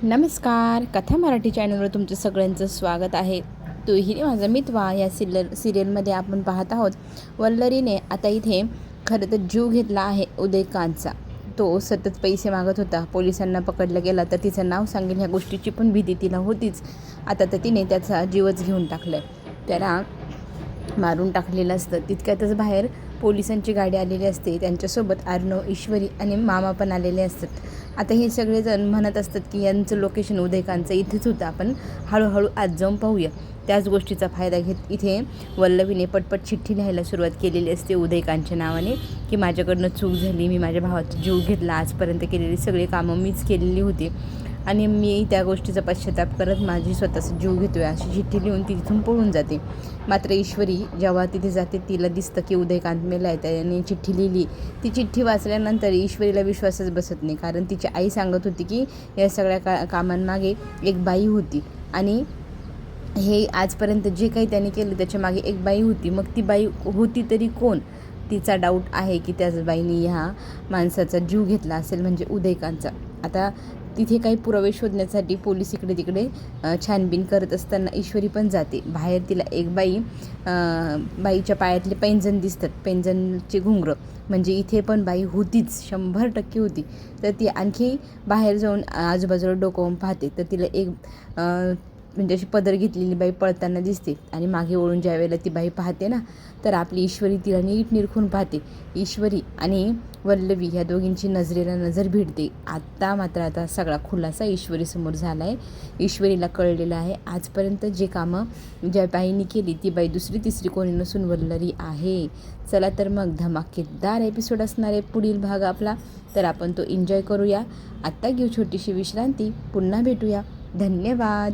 नमस्कार. कथा मराठी चॅनलवर तुमचं सगळ्यांचं स्वागत आहे. तूही माझा मितवा या सिरियलमध्ये आपण पाहत आहोत. वल्लरीने आता इथे खरं तर जीव घेतला आहे उदयकांतचा. तो सतत पैसे मागत होता. पोलिसांना पकडला गेला तर तिचं नाव सांगेल ह्या गोष्टीची पण भीती तिला होतीच. आता तर तिने त्याचा जीवच घेऊन टाकला आहे. त्याला मारून टाकलेलं असतं. तितक्यातच बाहेर पोलिसांची गाडी आलेली असते. त्यांच्यासोबत अर्णव, ईश्वरी आणि मामा पण आलेले असतात. आता हे सगळेजण म्हणत असतात की यांचं लोकेशन उदयकांतचं इथेच होतं, आपण हळूहळू आज जाऊन पाहूया. त्याच गोष्टीचा फायदा घेत इथे वल्लवीने पटपट चिठ्ठी लिहायला सुरुवात केलेली असते उदयकांतच्या नावाने की माझ्याकडनं चूक झाली, मी माझ्या भावाचा जीव घेतला, आजपर्यंत केलेली सगळी कामं मीच केलेली होती आणि मी त्या गोष्टीचा पश्चाताप करत माझी स्वतःचा जीव घेतो आहे अशी चिठ्ठी लिहून ती तिथून पळून जाते. मात्र ईश्वरी जेव्हा तिथे जाते तिला दिसतं की उदयकांत मेला आहे. त्याने चिठ्ठी लिहिली. ती चिठ्ठी वाचल्यानंतर ईश्वरीला विश्वासच बसत नाही, कारण तिची आई सांगत होती की या सगळ्या कामांमागे एक बाई होती आणि हे आजपर्यंत जे काही त्याने केलं त्याच्यामागे एक बाई होती. मग ती बाई होती तरी कोण, तिचा डाऊट आहे की त्याच बाईने ह्या माणसाचा जीव घेतला असेल, म्हणजे उदयकांतचा. आता तिथे काही पुरावे शोधण्यासाठी पोलीस इकडे तिकडे छानबीन करत असताना ईश्वरी पण जाते. बाहेर तिला एक बाईच्या पायातले पैंजण दिसतात, पैंजणचे घुंगरं, म्हणजे इथे पण बाई होतीच, 100% होती. तर ती आणखी बाहेर जाऊन आजूबाजूला डोकावून पाहते तर तिला एक म्हणजे अशी पदर घेतलेली बाई पळताना दिसते आणि मागे वळून ज्या वेळेला ती बाई पाहते ना, तर आपली ईश्वरी तिला नीट निरखून पाहते. ईश्वरी आणि वल्लवी ह्या दोघींची नजरेला नजर भिडते. आता सगळा खुलासा ईश्वरीसमोर झाला आहे. ईश्वरीला कळलेलं आहे आजपर्यंत जे कामं ज्या बाईंनी केली ती बाई दुसरी तिसरी कोणी नसून वल्लरी आहे. चला तर मग धमाकेदार एपिसोड असणार आहे पुढील भाग आपला, तर आपण तो एन्जॉय करूया. आत्ता घेऊ छोटीशी विश्रांती, पुन्हा भेटूया. धन्यवाद.